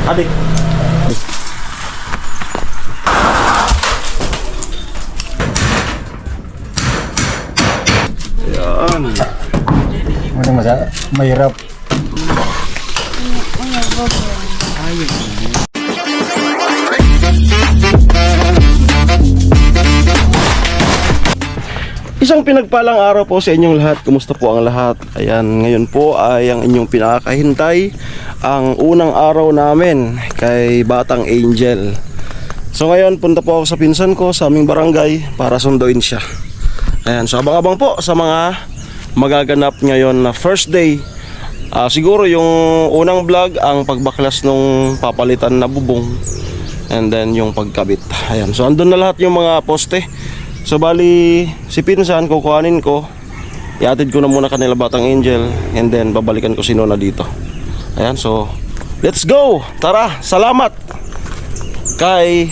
Adik. Yan. Ano masaya? Mahirap. Isang pinagpalang araw po sa inyong lahat. Kumusta po ang lahat? Ayan, ngayon po ay ang inyong pinakahintay, ang unang araw namin kay Batang Angel. So ngayon, punta po ako sa pinsan ko sa aming barangay para sunduin siya. Ayan, so abang-abang po sa mga magaganap ngayon na first day. Siguro yung unang vlog, ang pagbaklas nung papalitan na bubong, and then yung pagkabit. Ayan, so andun na lahat yung mga poste. So bali, si pinsan kukuhanin ko, iatid ko na muna kanila Batang Angel, and then babalikan ko si Nona dito. Ayan, so let's go! Tara, salamat kay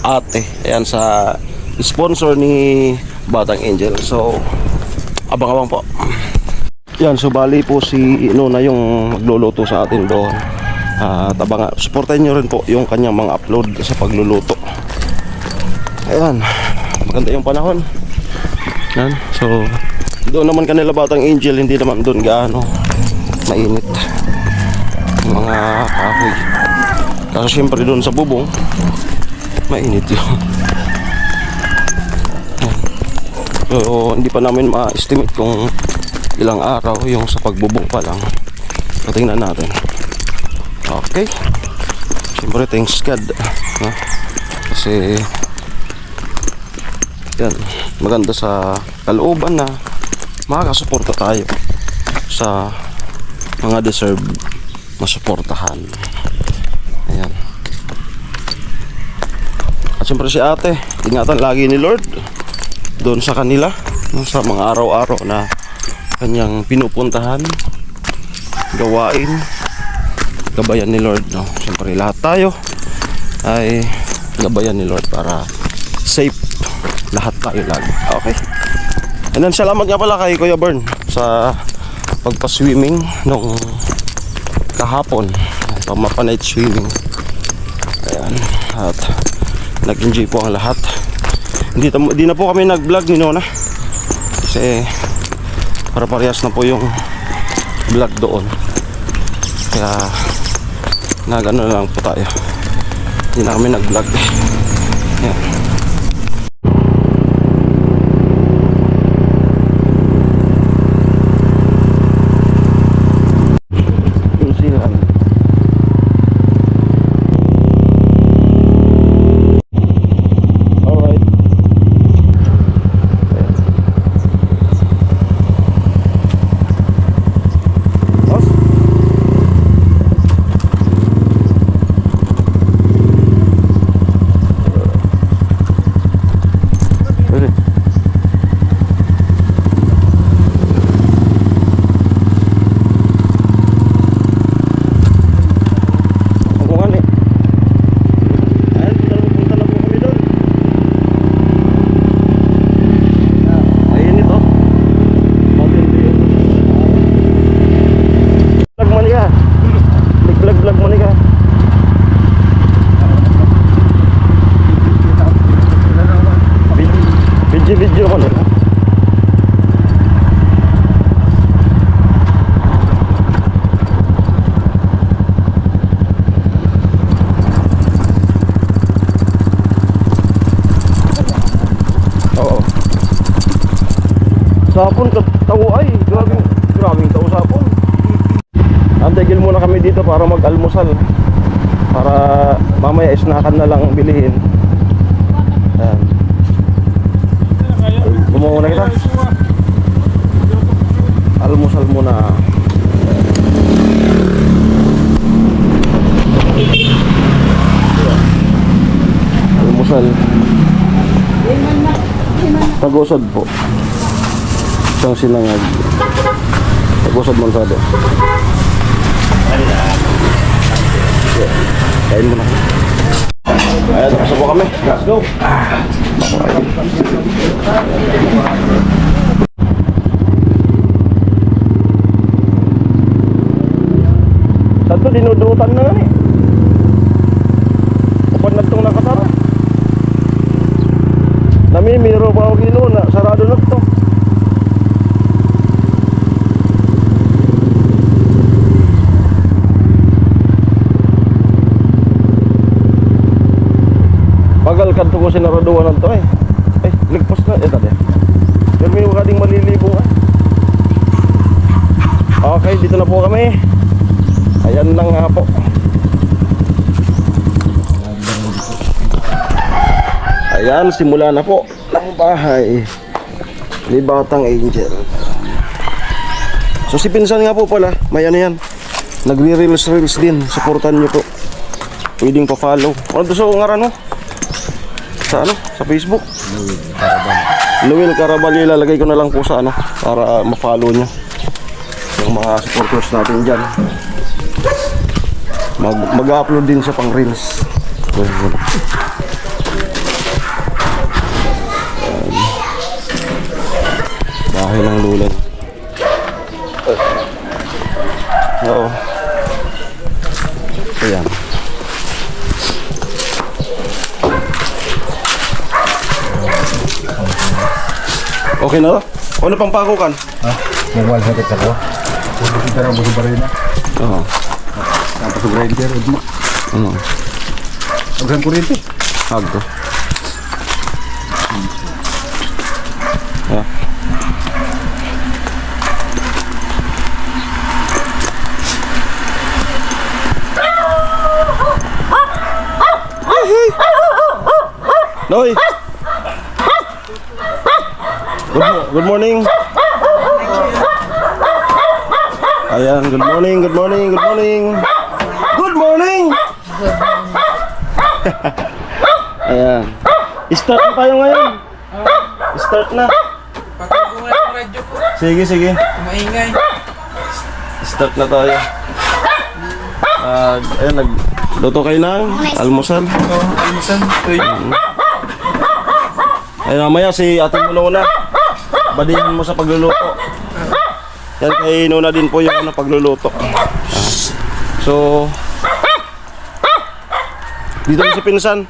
ate. Ayan, sa sponsor ni Batang Angel. So abang-abang po. Yan, so bali po si Nona yung magluluto sa atin doon. At supportahin nyo rin po yung kanyang mga upload sa pagluluto. Ayan, maganda yung panahon. Yan, so doon naman kanila Batang Angel, hindi naman doon gaano mainit yung mga kahoy. Kasi syempre doon sa bubong mainit yun. So hindi pa namin ma-estimate kung ilang araw yung sa pagbubong pa lang. So tingnan natin. Okay, syempre thanks God, no? Kasi yan, maganda sa kalooban na makakasuporta tayo sa mga deserve na suportahan. Ayan. At syempre si ate, ingatan lagi ni Lord doon sa kanila, no, sa mga araw-araw na kanyang pinupuntahan, gawain, gabayan ni Lord, no? Syempre lahat tayo ay gabayan ni Lord para safe lahat tayo lagi. Okay. And then salamat nga pala kay Kuya Bern sa pagpa-swimming nung kahapon, pamapa-night swimming. Ayan. At nag-enjoy po ang lahat. Hindi na po kami nag-vlog ni Nona kasi para parehas na po yung vlog doon. Kaya nag-ano lang po tayo, hindi na kami nag-vlog. Ayan. Video ko na. Oo. Sapon tao ay, grabing tao sapon. Antigil muna kami dito para mag-almusal. Para mamaya isnakan na lang bilihin. Ayan. Bumuha na kita. Almusal muna. Almusal. Tagusod po. Isang sinangag. Tagusod Monsado. Kain mo na. Ayan, pasok po kami. Let's go. Saan to? Dinudutan na nga eh. itong nakasara. Namimiro pa ako kilo na sarado na ito. Pagal kadto ko sinaraduan ng to eh. Ay, ligpas na. Ito din. Pero may kading malilibong ah. Okay, dito na po kami. Ayan lang nga po. Ayan, simula na po ng bahay ni Batang Angel. So si Pinsan nga po pala, may ano yan, nagre-reels din. Supportan nyo po. Pwedeng pa-follow. Ano to sa ngaran mo? Sa ano? Sa Facebook? Noel Carabal. Ilalagay ko na lang po sa ano para ma-follow nyo yung mga supporters natin dyan. Mag-upload din siya pang reels. Bahay ng lulan. Oo. Ayan. Okay na to? Ano pang pakukan? Ha? Mawal sakit ako. Kung kita ng buso na. Oo. Tapos sa grinder, udma. Agsan kuryente. Agdo. Yeah. Noy. Good morning. Ayan, good morning, good morning, good morning. Good morning. Ayan. Start na tayo ngayon. Start na. Patago nga yung radyo po. Sige, sige. Maingay. Start na tayo. Ayan, nagluto kayo ng almusal. Almusan. Uy. Ay mamaya si Ate Nona, badihan mo sa pagluluto. Yan kay Nona din po yung pagluluto. So dito na si Pinsan.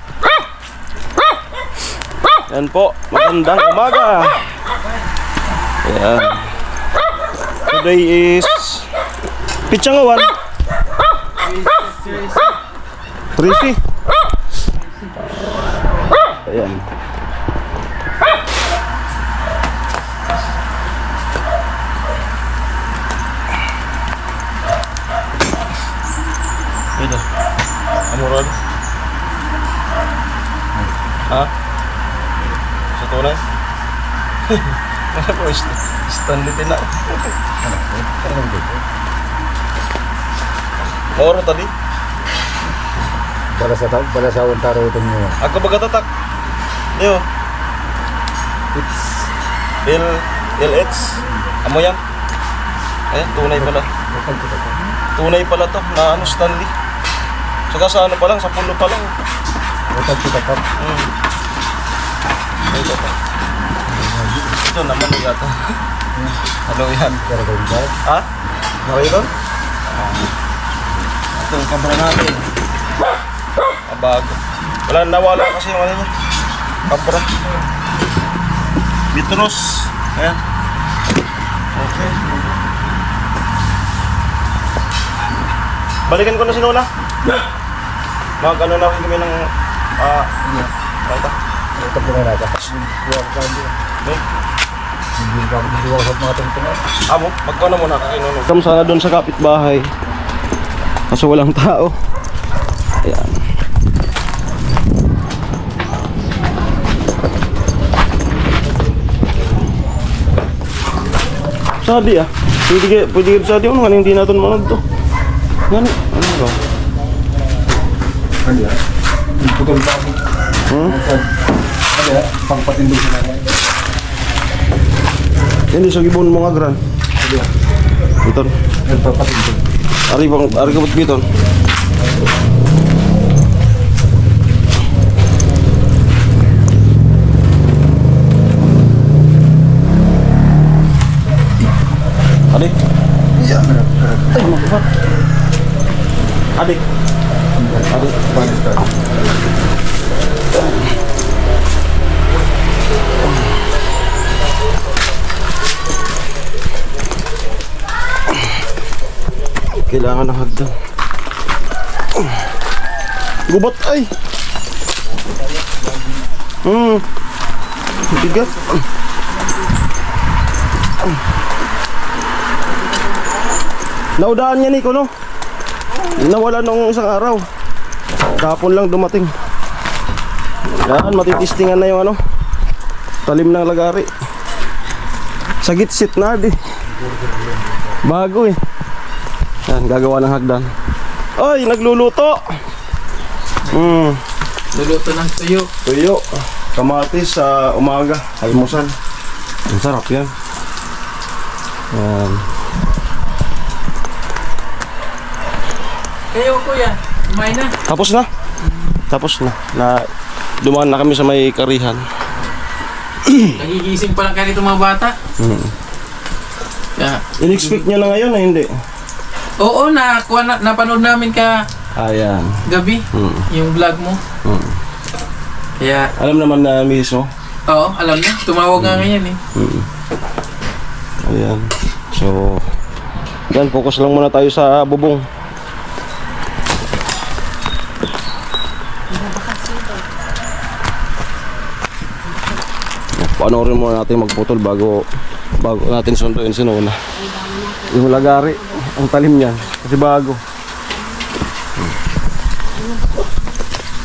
Yan po, magandang umaga. Yan. Today is Pitsangawan. Tracy. Ayan. Ito. Amurad. Ha? Sa tunay? Ano po? Stanley Tina. Moro tadi. Bala sa Ontaro itong nyo. Ako baga tatak. Diyo. It's LX. Amo yan? Ayan, tunay pala. Tunay pala to na ano Stanley. Saka sa ano pa lang, sa pulo pa lang. Utag kita kap. Ito pa. Ito naman o yata. Ano yan? Pero kung ba? Ha? Okay doon? Ito yung kamera natin. Bago. Wala, nawala kasi yung ano niya. Kamera. Bitros. Ayan. Okay. Balikan ko na si Lola. Mag-ano na kami ng bata. Ito po na natin. Huwag ka hindi. Hindi ko sa mga tungtungan. Amo, magkano na muna kakinunog. Come sana doon sa kapitbahay. Kaso walang tao. Ayan. Sadi ah. Pwede ka sadi ano hindi natin manood to. Ngani, ano ba? Ano yan? Putol pa ako. Ano yan? Pangpatindog sa naman. Hindi sa gibon mo nga gran. Ano yan? Biton. Nagpapatindog. Ari ka biton. Adik. Iya, benar. Ay, magkakak. Adik. Adik. Panis ka. kailangan ng hagdan. Gubat ay. Bigat. Naudaan niya Nico, no? Nawala nung isang araw. Kapon lang dumating. Yan, matitistingan na yung ano, talim ng lagari. Sa gitsit na di. Bago eh. Yan, gagawa ng hagdan. Ay, nagluluto. Luluto ng tuyo. Tuyo. Kamatis sa umaga. Almusal. Ang sarap yan. Yan. Kayo kuya, kumain na. Tapos na. Tapos na. Dumaan na kami sa may karihan. Nagigising pa lang kayo itong mga bata. Yeah. In-expect niya na ngayon na hindi. Oo, napanood namin ka Ayan. gabi, yung vlog mo. Kaya, Alam naman na mismo. oo, alam niya. Tumawag nga ngayon eh. Ayan. So, yan, focus lang muna tayo sa bubong. Panoorin muna natin magputol bago natin sunduin si Nona. Yung lagari, ang talim niyan kasi bago.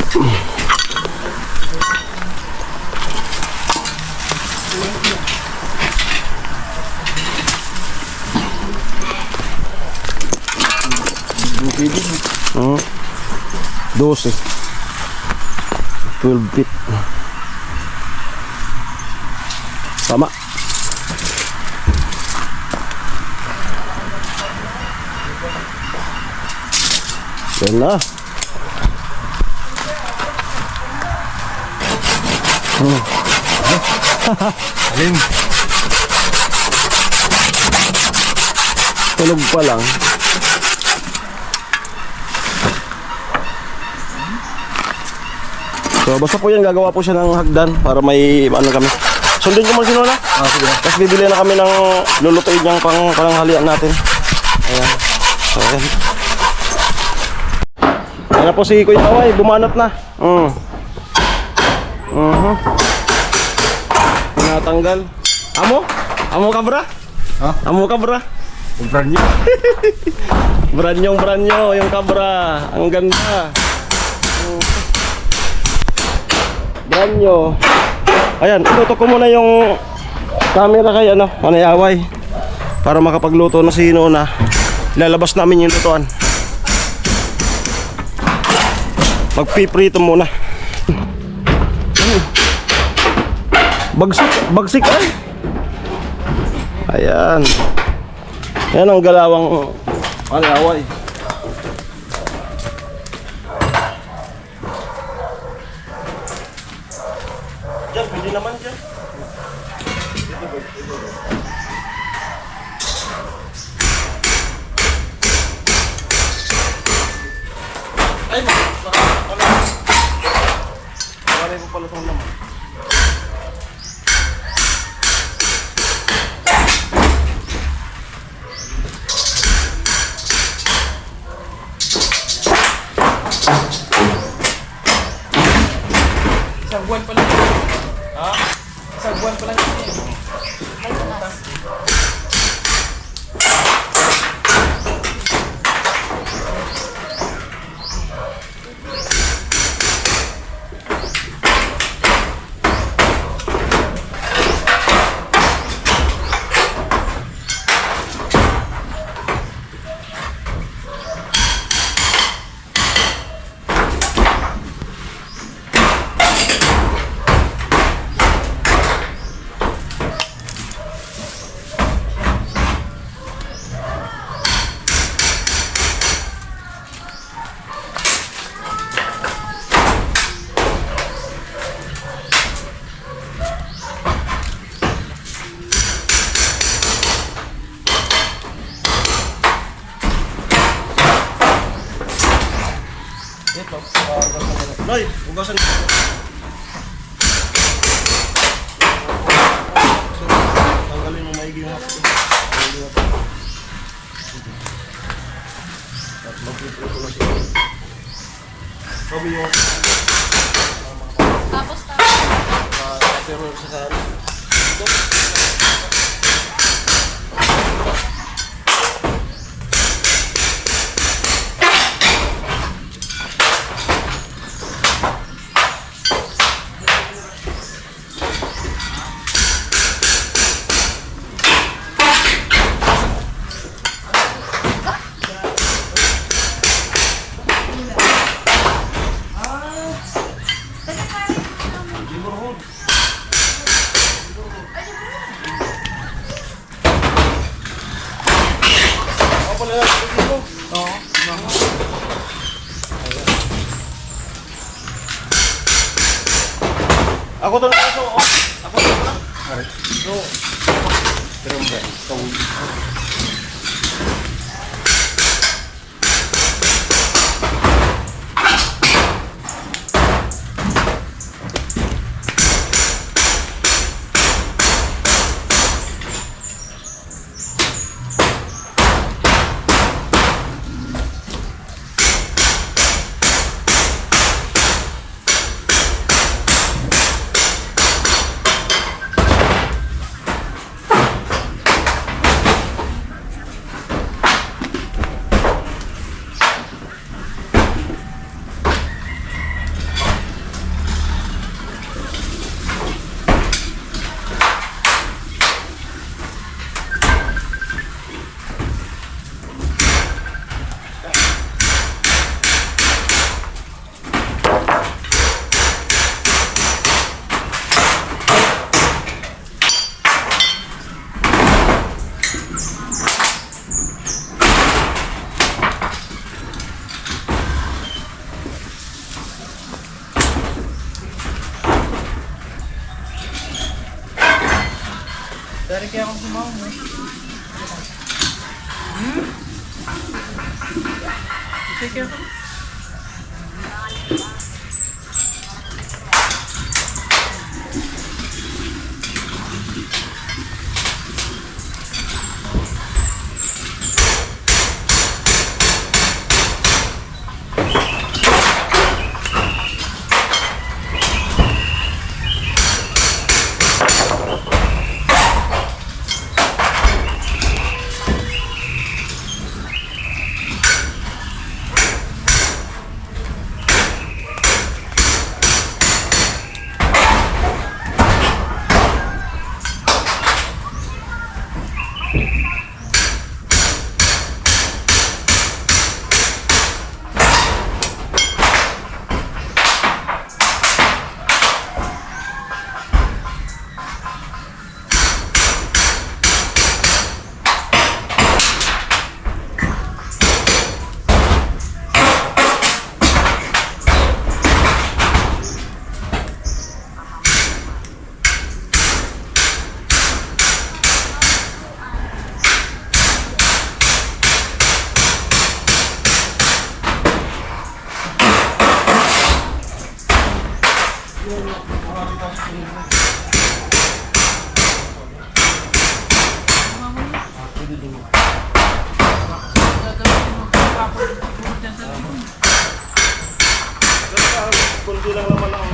Hmm. 12 feet. Tama. Yan na. Alim. Tulog pa lang. So basta po yan, gagawa po siya ng hagdan para may ano kami. Sundin ko muna si Nona. Sige. Tapos bibili na kami ng lulutuin niyang panghalian natin. Ayan. So ayan. Ayan na po si Kuya Away, bumanat na. Tinatanggal. Amo? Amo ka bra? Ha? Amo ka bra? Umpran niyo. Branyo yung kabra. Ang ganda. Branyo. Ayan, itutok ko muna yung camera kay ano, Manay Away para makapagluto na si Nona. Ilalabas namin yung lutuan. Magpiprito muna. Bagsik ay. Ayan. Yan ang galawang Manay Away. Diyan, pwede naman dyan. Ay, Maray mo pala itong naman. Isang buwan pa lang. Ha? Isang buwan pa lang yun eh. Noy, hugasan mo. Tanggalin mo maigi yung hapon. Sabi yung Tapos na. pero sa Ako to lang ito. Ako to lang. So, pero ba? Dari kaya akong sumaw mo. Sige ako. Kunti lang naman ang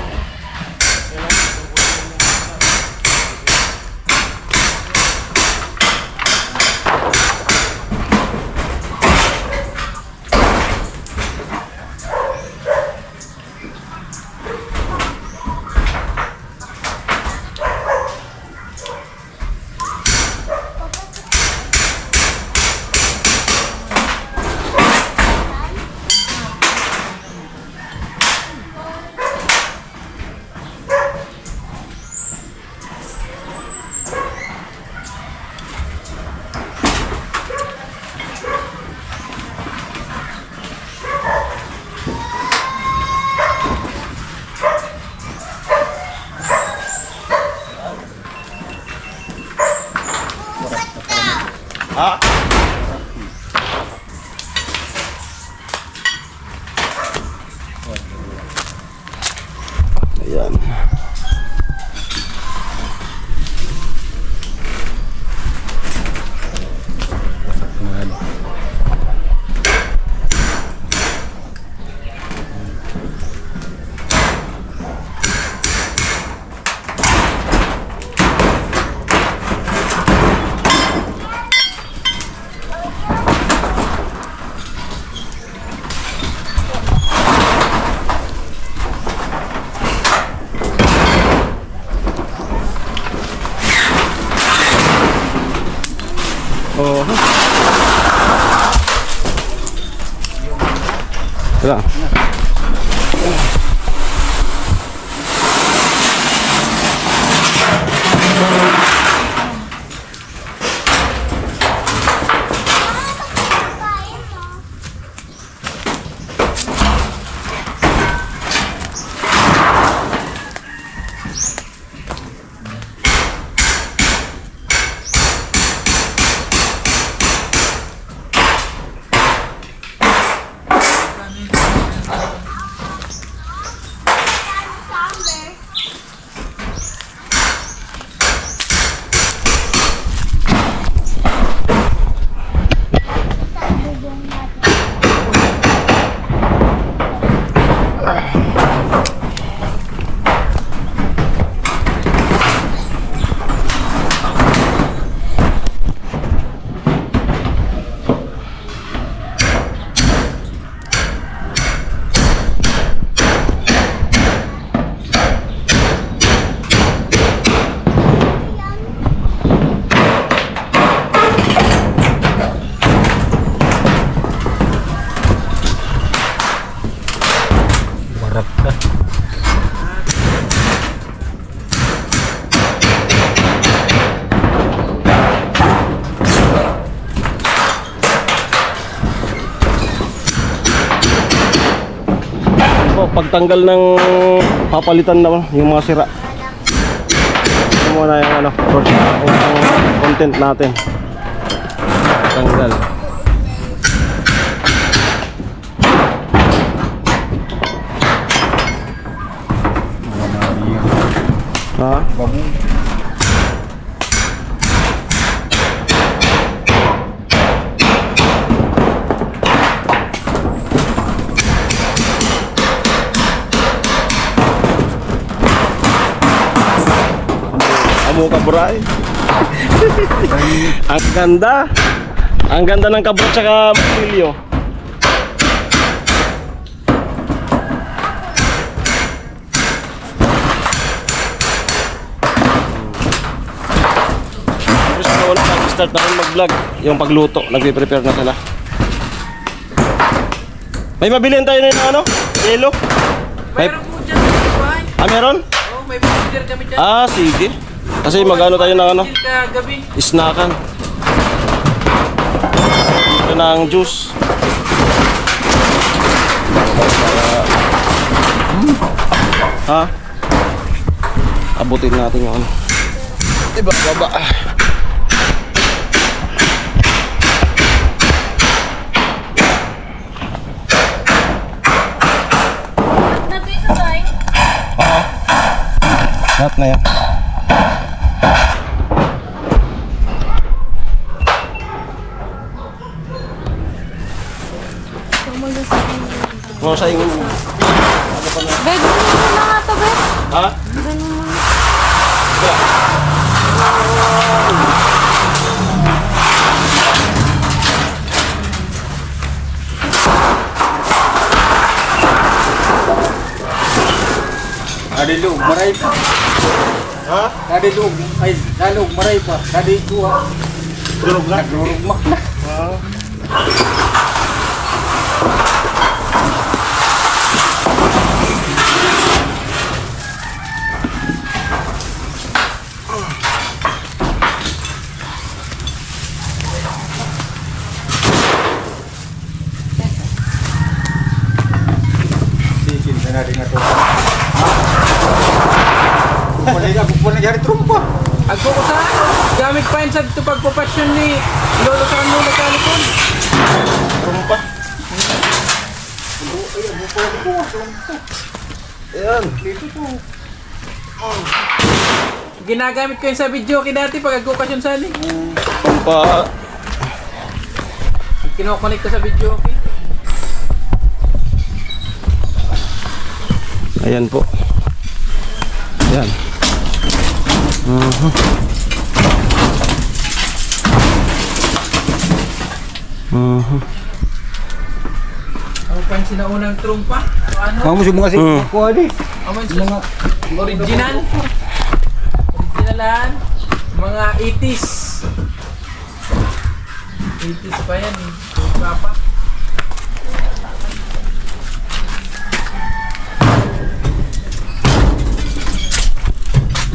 Tara. Marap na. Po, pagtanggal ng papalitan na yung mga sira. Ito muna yung ano, yung content natin. Tanggal. Ha? Babu. Amo ka bray. Ang ganda. Ang ganda ng kabro tsaka matilyo. Start na rin mag-vlog. Yung pagluto, nagpe-prepare na sila. May mabilihan tayo na yung ano? Yelo? Mayroon po dyan sa bahay. Ah, meron? Oo, may burger kami dyan. Ah, sige. Kasi mag-ano tayo ng ano? Kagabi. Snackan. Ito na ang juice. Ha? Abutin natin yung ano. Diba, baba. Lahat na yan. Mga sa ingon. Bed, ganun mo na nga to, Bed. Ha? Ganun mo na. Tadi lu maray pa. Ha? Tadi lu ay dalog maray pa. Tadi kuha. Durog na? Nagdurugmak na. Sikin na natin nga to. Bukwan na jari trumpa. Agpo ko sa gamit pa yun sa ito pagpapasyon ni Lolo sa ano nagkalikon. Rumpa. Ayan. Ginagamit ko yun sa video kay dati pag agpapasyon sa ani. Rumpa. Kinokonek ko sa video okay. Ayan po. Ayan. Ako pa yung sinaunang trumpa. O ano? Kamu semua sih kuha di. Ako yung original. Originalan. Mga 80s. 80s pa yan eh. Trumpa pa.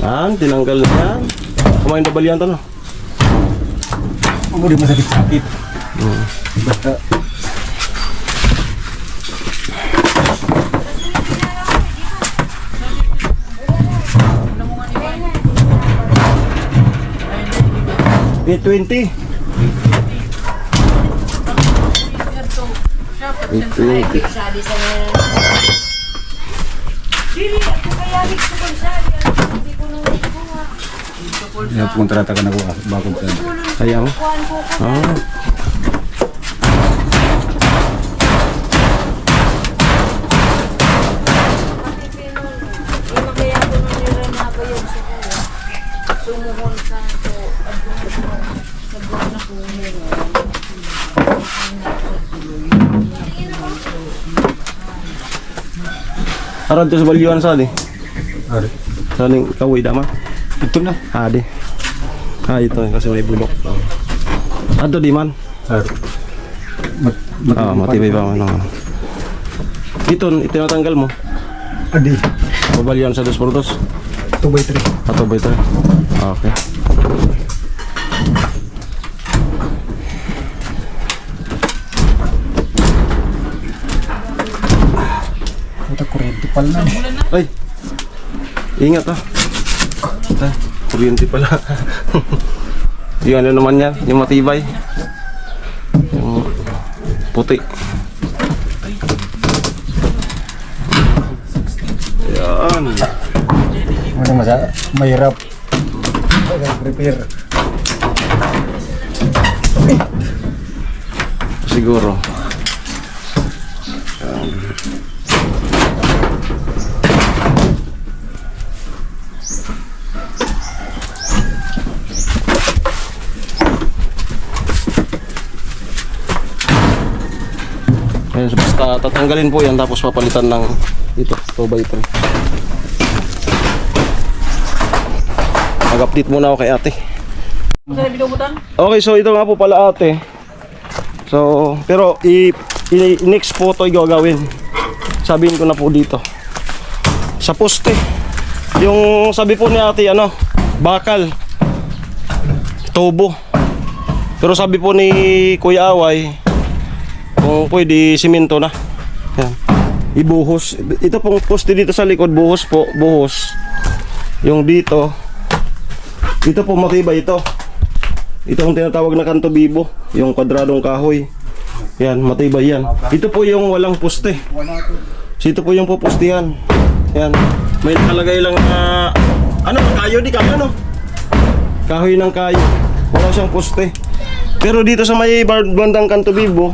Yan, tinanggal na yan. Kumain na balian to, no? Hindi masakit-sakit. Basta. $8.20. Yan, kontrata ka na ko. Bakit ka? Sayang. Ah. Aron to sa balyuan sa di. Ari. Sa ning kawoy dama. Ito na. Di. Ito kasi may bulok. Ato di man. Ari. Matibay pa ano. Ito natanggal mo. Adi. Babalyan sa 2x2. 2x3. Ato ba ito? Okay. Ito kuryente pala na. Ay. Ingat ah. Kuryente pala. Yung ano naman yan, yung matibay. Yung puti. Yan. Ano mahirap. Prepare. Siguro. Ayan, so basta tatanggalin po yan tapos papalitan ng ito, 2x3. Mag-update muna ako kay ate. Okay, so ito nga po pala ate. So, pero next po ito gagawin. Sabihin ko na po dito. Sa poste. Yung sabi po ni ate, ano, bakal. Tubo. Pero sabi po ni Kuya Away, kung pwede, simento na. Yan. Ibuhos. Ito pong poste dito sa likod, buhos po, buhos. Yung dito, ito po matibay ito. Ito ang tinatawag na kanto bibo, yung kwadradong kahoy. Yan, matibay yan. Ito po yung walang poste. So ito po yung pupustihan. Yan. May nakalagay lang na ano, kayo di kayo, no? Kahoy ng kayo. Wala siyang poste. Pero dito sa may bandang kanto bibo,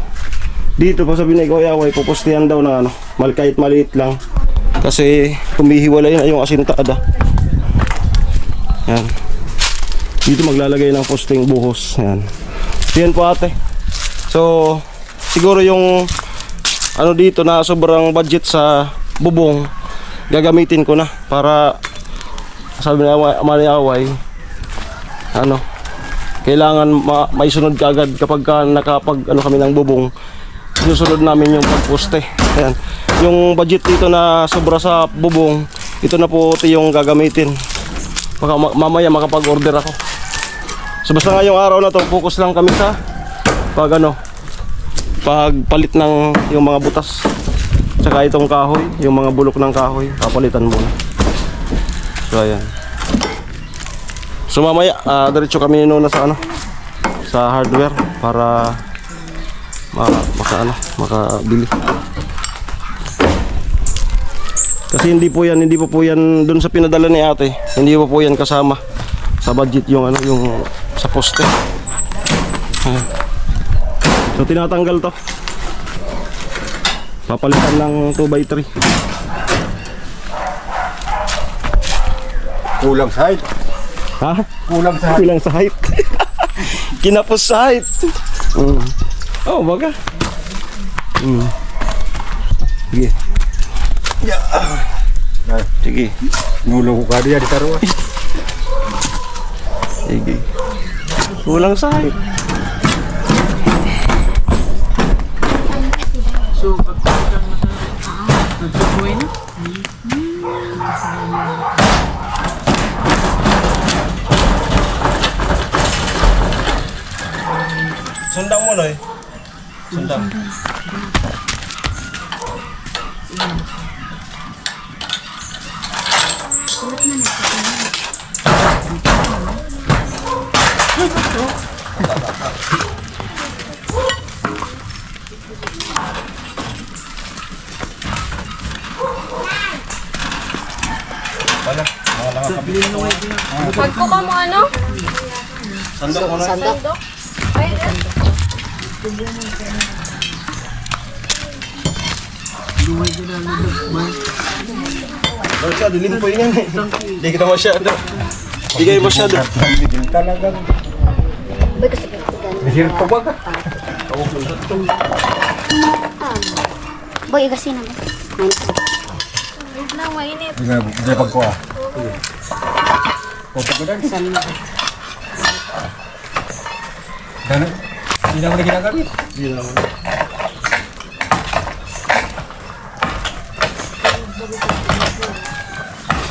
dito pa sabi ni Kuya Away, pupustihan daw na ano, kahit maliit lang. Kasi kumihiwalay na yung asintada. Yan. Dito maglalagay ng posting buhos. Yan. Yan po ate. So, siguro yung ano dito na sobrang budget sa bubong, gagamitin ko na para sabi ni Away, ano, kailangan may sunod kagad kapag nakapag ano kami ng bubong. Sinusunod namin yung pagposte. Ayan. Yung budget dito na sobra sa bubong, ito na po yung gagamitin. Mamaya makapag-order ako. So basta ngayong araw na to, focus lang kami sa pagpalit ng yung mga butas. Tsaka itong kahoy, yung mga bulok ng kahoy, papalitan muna. So ayan. So mamaya, diretso kami nuna sa sa hardware para makabili. Kasi hindi po yan doon sa pinadala ni ate. Hindi po yan kasama sa budget yung yung sa poste. So tinatanggal to. Papalitan ng 2x3. Kulang sa height. Ha? Kulang sa height. Kulang sa height. Kinapos sa height. Oh, baga. Sige. Sige. Nulo ko ka diya di taro. Sige. Kulang sa height. So, pagkakang nagsubuhay na. Sundang mo, Noy. Sundang. Wala. Wala ka kapit. Pagko ka mo ano? Sandok mo, Noy. Sandok? Ay, Balik siya, dilim po yun yan eh. Hindi kita masyado. Hindi kayo masyado. Talagang mahirap pa ba ka? Boy, kasi naman. wait lang, mainit. Hindi pag ko ah. O pag ko dahil. Hindi naman na ginagamit. Hindi naman.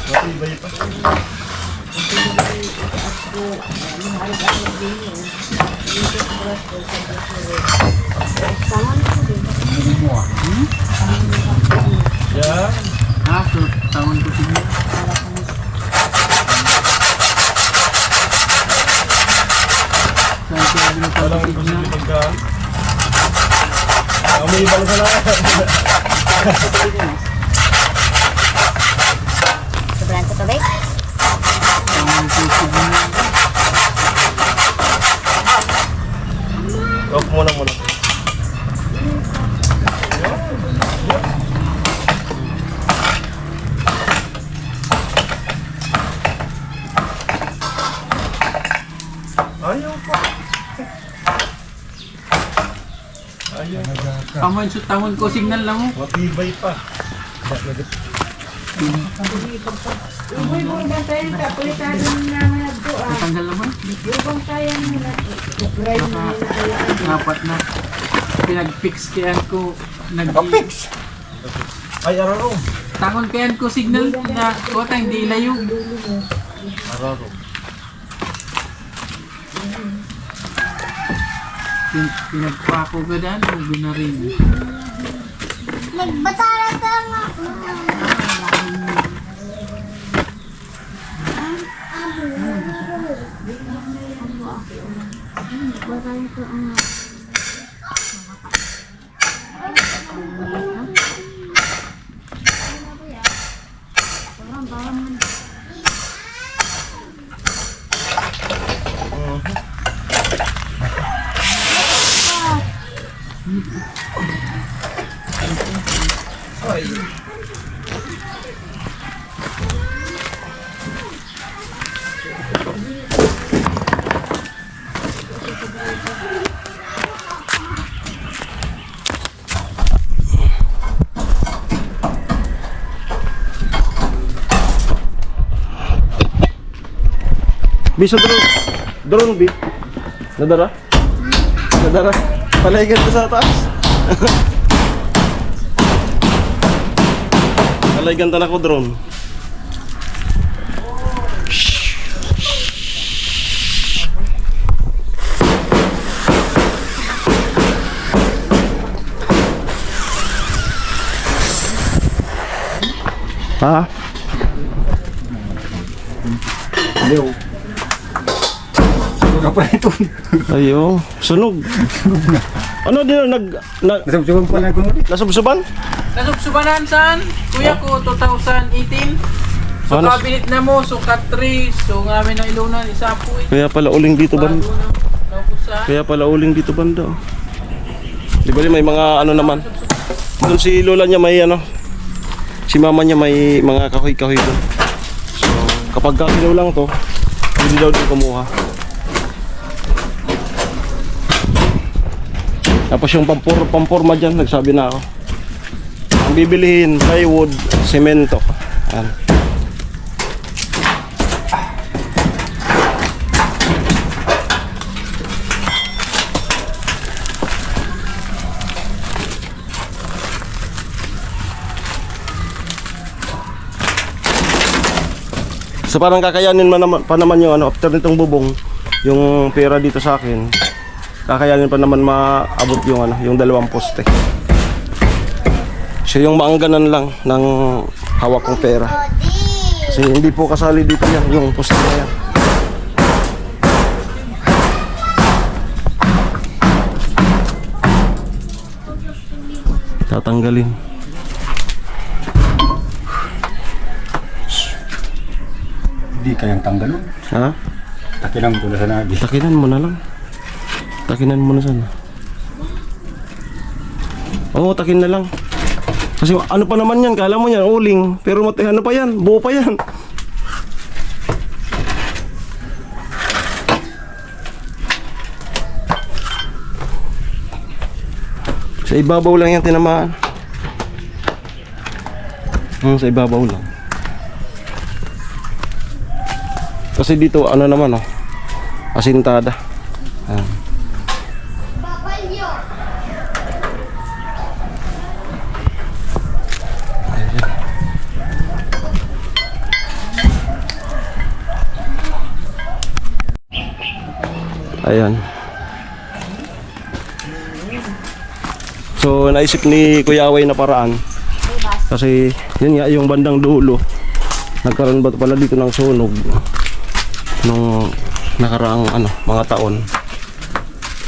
Matibay pa. Yeah. So, tawon ko siya. Walang posible pagka. Amoy yung bala sa lahat. Sobrang tubig. Off muna muna. Ayaw pa. Ayaw pa. Kamoy sa tawon ko, signal lang mo. Matibay pa. Tanggal naman. Dapat na. Pinag-fix kayan ko. Kapix! Ay, araro. Tangon kayan ko signal na kuwata hindi layo. Araro. Pinagpako ka dyan, huwag na rin. Nagbatara ka nga. Bisa drone. Drone, B. Nadara? Nadara? Palayagan ka sa taas. Palayagan ta na ko drone. Ha? Leo. Sunog pa ito. Ayo, sunog. Ano din Nasabsuban pa na ko. nasubsuban? Nasubsubanan saan? Kuya ko, 2018. So, Ano? kabinet na mo, so cut-3. So, ngamin na ilunan, isa po eh. Kaya pala uling dito banda. Tapos sa... Kaya pala uling dito banda. Di ba may mga ano naman. Doon si lola niya may ano. Si mama niya may mga kahoy-kahoy doon. So kapag kakinaw lang to, hindi daw din kumuha. Tapos yung pamporma dyan, nagsabi na ako. Ang bibilihin, plywood, semento. Ayan. So parang kakayanin pa naman yung ano, after nitong bubong, yung pera dito sa akin. kakayanin pa naman maabot yung ano, yung 2 poste. So yung maangganan lang ng hawak kong pera. Kasi hindi po kasali dito yan, yung poste na yan. Tatanggalin. Hindi kayang tanggalon. Ha? Takilang ko na sa nagi. Takinan mo na lang. Takinan mo na sana. Oo, takin na lang. Kasi ano pa naman yan, kala mo yan, uling. Pero ano pa yan, buo pa yan. Sa ibabaw lang yan tinamaan. Sa ibabaw lang. Kasi dito, ano naman oh, asintada. Ayan. Ayan. So naisip ni Kuya Away na paraan. Kasi yun nga yung bandang dulo. Nagkaroon ba pala dito ng sunog nung nakaraang mga taon.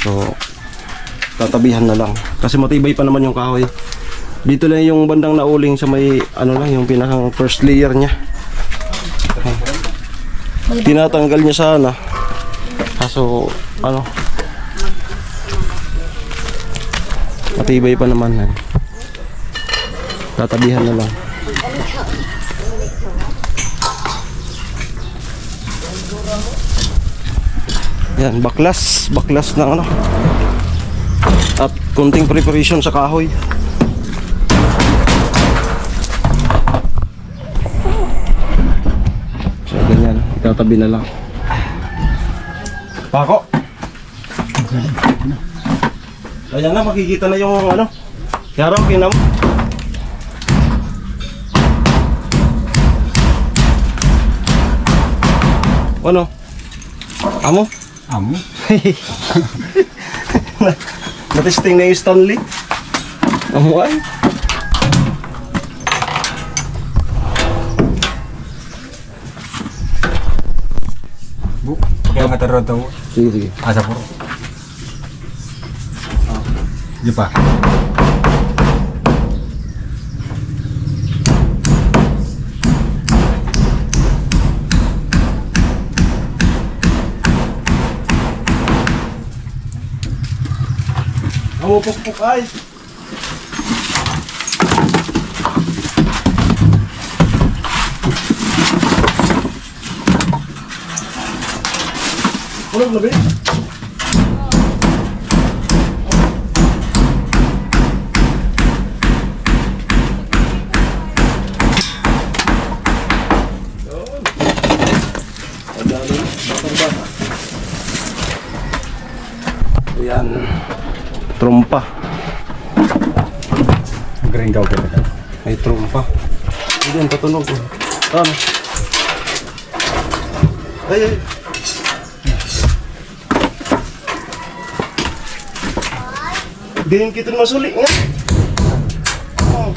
So tatabihan na lang. Kasi matibay pa naman yung kahoy. Dito lang yung bandang nauling sa may lang yung pinakang first layer niya. Tinatanggal niya sana. Kaso matibay pa naman yan. Tatabihan na lang. Yan, baklas ng at kunting preparation sa kahoy. So ganyan, itatabi na lang. Pako. Ayan na, makikita na yung Yarang pinam. Ano? Amo? Amo? Natesting na yung Stanley. Amo ay? Bu, kaya nga taro daw. Sige, sige. Asa po. Di pa. Amo pukpuk ay. Kulog na ba? Ayan. Trompa. Green daw kita ka. May trompa. Hindi yung patunog. Ano? Ay, ay. Din kita masuli nga. Oh.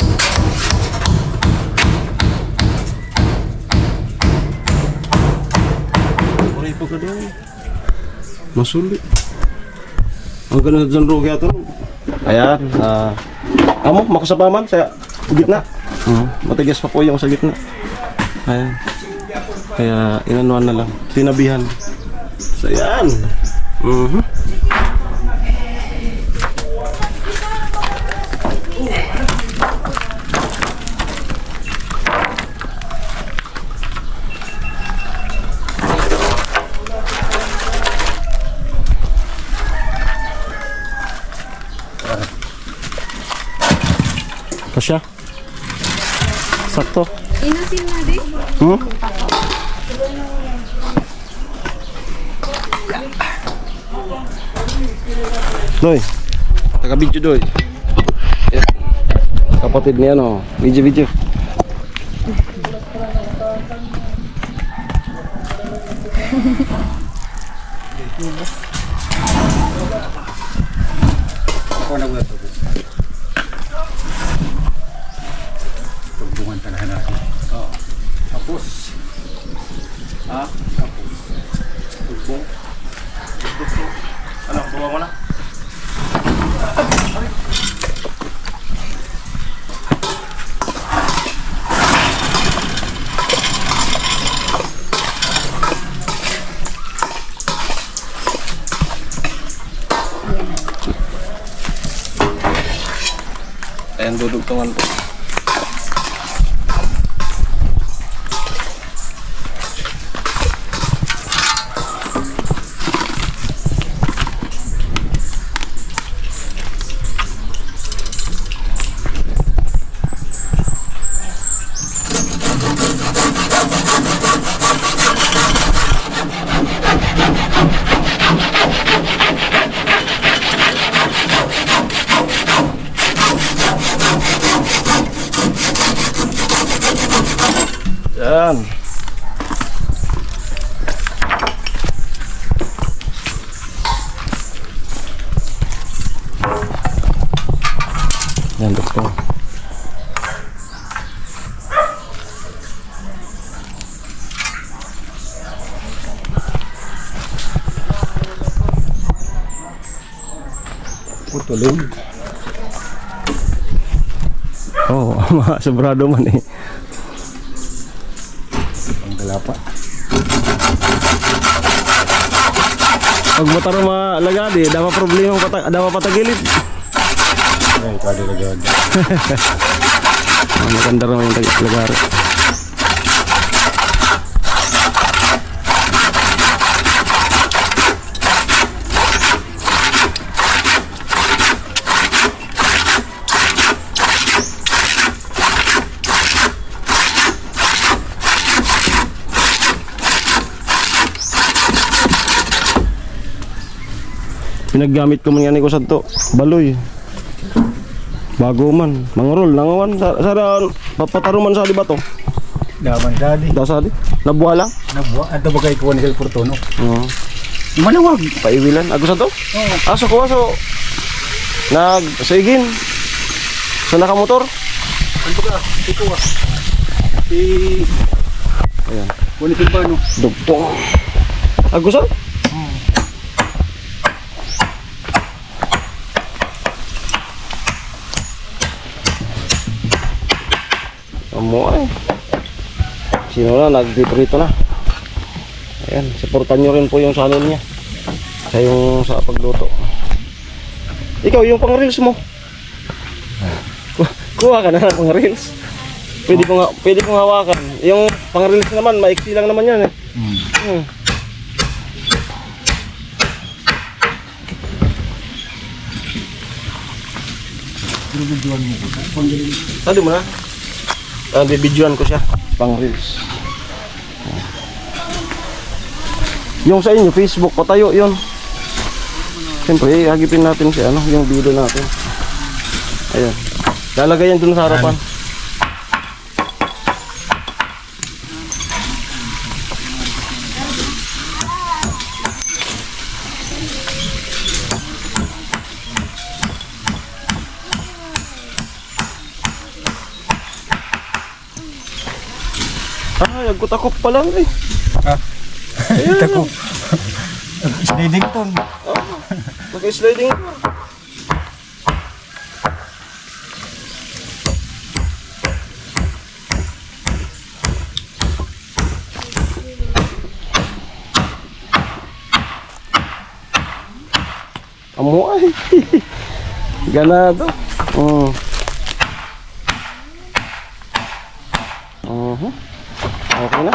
Uray pa ka daw. Masuli. Ang ganun dyan rugi ato. Ayan. Amo, makusapaman sa gitna. Matigas pa po yung sa gitna. Ayan. Kaya inanuan na lang. Tinabihan. So ayan. Kasya. Sakto. Inasin na din. Doy. Taga-video doy. Yes. Kapatid niya video. Ako na muna ito. Tugbungan tanahan natin. Oo. Tapos. Ha? Tapos. Tugbong. Tugbong. Ano? Tuwa mo na? Ayan, dudugtungan po. Yan. Yan, doktor. Putulin. Oo, sobrado man eh. Ang galapa. Pag motor malagadi, dapat problema dapat patagilid. Ay, kali lagad. Maganda naman yung lagari. Pinaggamit ko man yan ko sa to, baloy. Bago man, mangrol, nangawan, saran, papataruman sa di ba to? Daman dali. Dasali, nabuhala. Nabuha. Ato ba kayo kuha ni Sir Fortuno? Oo. Malawag. Paiwilan, ako sa to? Oo. Aso ko, aso. Nagsaigin. Sa nakamotor. Ano ba ka? Ito ah. Si... Ayan. Kuha ni Silvano. Dugtong. Ako sa? Amo ay. Sino na nagdiprito na. Ayan, supportan nyo rin po yung channel niya. Sa yung sa pagluto. Ikaw yung pang reels mo. Kuha ka na ng pang reels. Pwede kong hawakan. Yung pang reels naman, maiksi lang naman yan eh. Binibidyoan mo ko. Panggaling. Sabi mo na. Bibidyoan ko siya. Pang reels. Yung sa inyo, Facebook, patayo yun. Siyempre, hagipin natin si ano, yung video natin. Ayan. Lalagay yan dun sa harapan. Ay, agkot-akop pa lang eh. Ha? Ito ko. Sliding ton. Mag-sliding. Amo ay. Ganado. Okay na.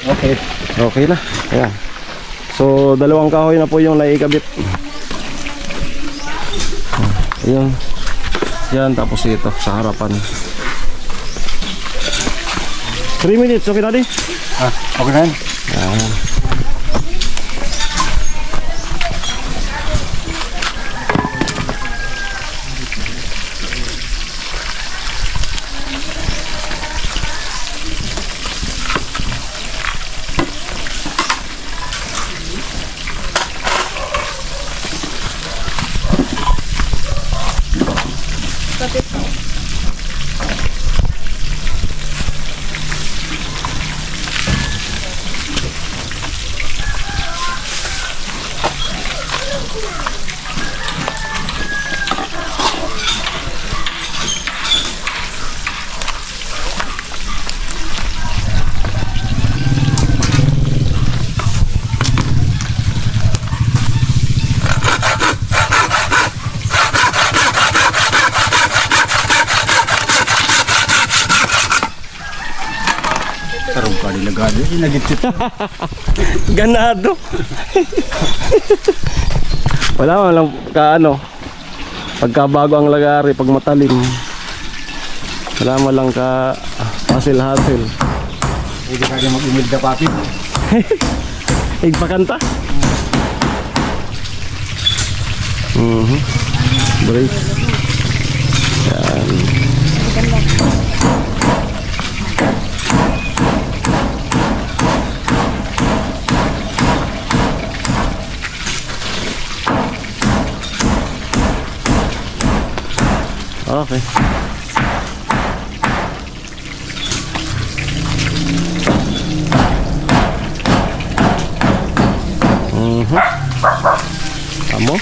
Okay. Okay na. Ayan. So, dalawang kahoy na po yung naikabit. Ayan. Yan, tapos ito sa harapan. 3 minutes, okay na di? Ah, okay na yan. Ayan. Tarong ka nilagado. Nagitsit. Ganado. Wala lang kaano. Pagkabago ang lagari, pag matalim. Wala mo lang ka hasil-hasil. Pwede ka rin mag-imig na papi. Igpakanta. Brace. Yan. Okay. Amo.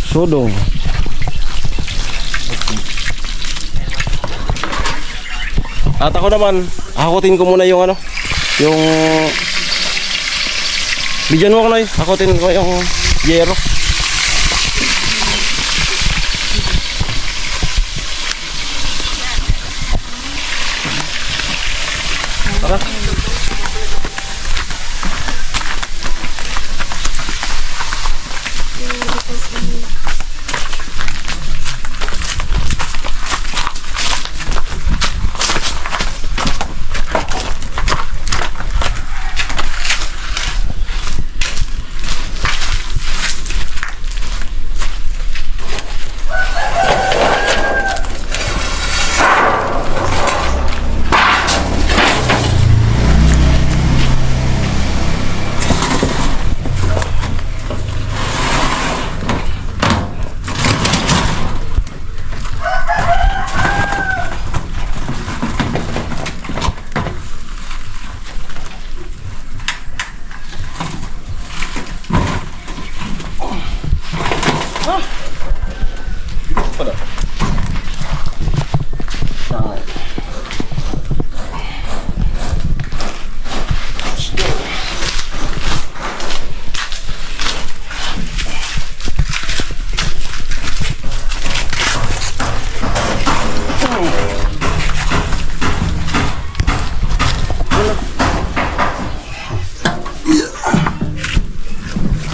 Sodong. At ako naman, hakutin ko muna yung ano, yung bigyan mo ko na hakutin ko yung yero. Tara.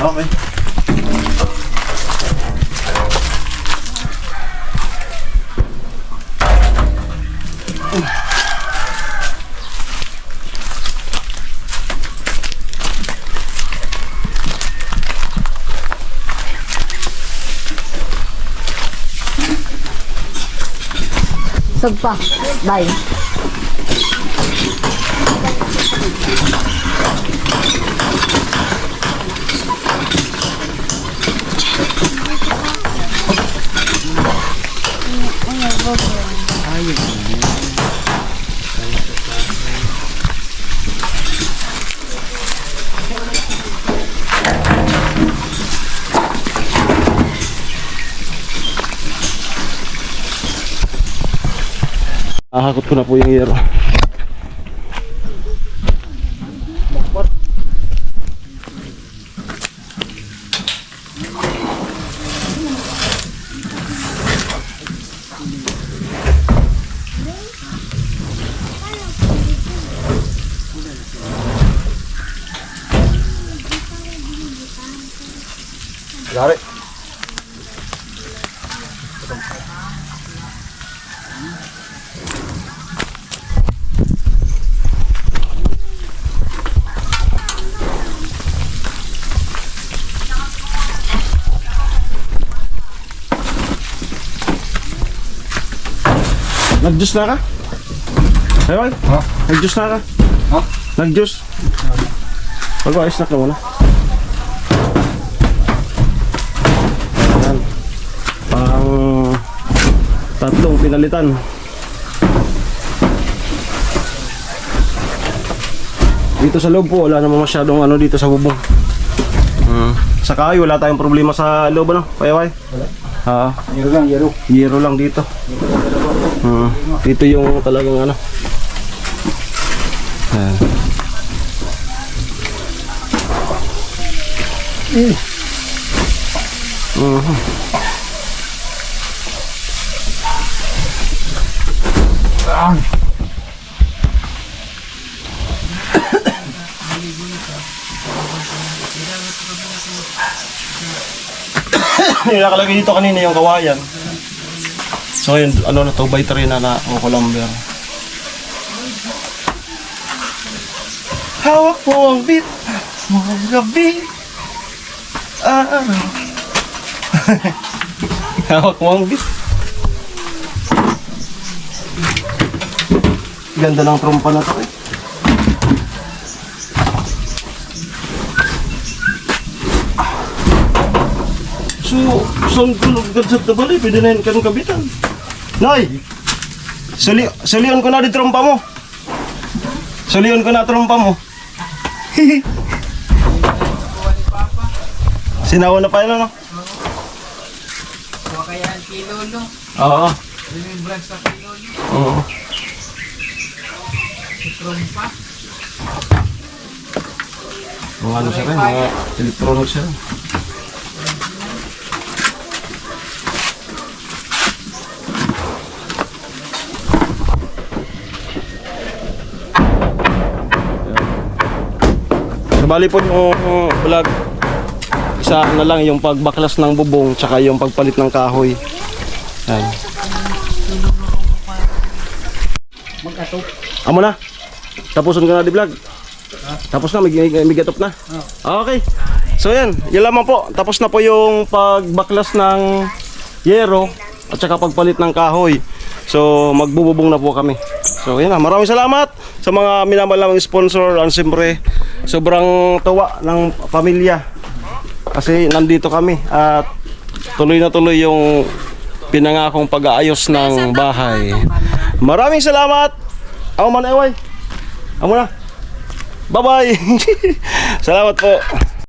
Okay. Sagpa. Bye. Ahakot ko na po yung yero. Lari. Nag-juice na ka? Ayun? Ha? Nag-juice na ka? Ha? Nag-juice? Pag-ayos na ka muna. Ayan. Pang tatlong pinalitan. Dito sa loob po, wala naman masyadong ano dito sa bubong. Sa kahoy, wala tayong problema sa loob, ano? Payaway? Wala. Yero lang, yero. Yero lang dito. Dito yung talagang ano. Ayan. Yan. Yung nakalagay dito kanina yung kawayan. So yun, ano na 2x3 na Colombian. Hawak mo ang beat, mga gabi. Hawak mo ang beat. Ganda ng trompa na to eh. So, saan ko nagdadsad na bali? Pwede na yun kang kabitan. Nay! Sulion ko na di trompa mo. Sulion ko na trompa mo. Sinawa na pa yun, ano? Kuha kaya ang kilo, no? Oo. Remembrance sa kilo, no? Oo. Trompa. Mga ano siya rin, mga electronics siya rin. Bali po yung vlog, isa na lang yung pagbaklas ng bubong tsaka yung pagpalit ng kahoy. Yan. Amo na. Tapusin ko na di vlog. Tapos na, may gatop na. Okay. So yan, yun lamang po. Tapos na po yung pagbaklas ng yero at saka pagpalit ng kahoy. So magbububong na po kami. So yan na, maraming salamat sa mga minamalamang sponsor. At siyempre, sobrang tawa ng pamilya kasi nandito kami at tuloy na tuloy yung pinangakong pag-aayos ng bahay. Maraming salamat. Ako man, Eway. Amo na. Bye-bye. Salamat po.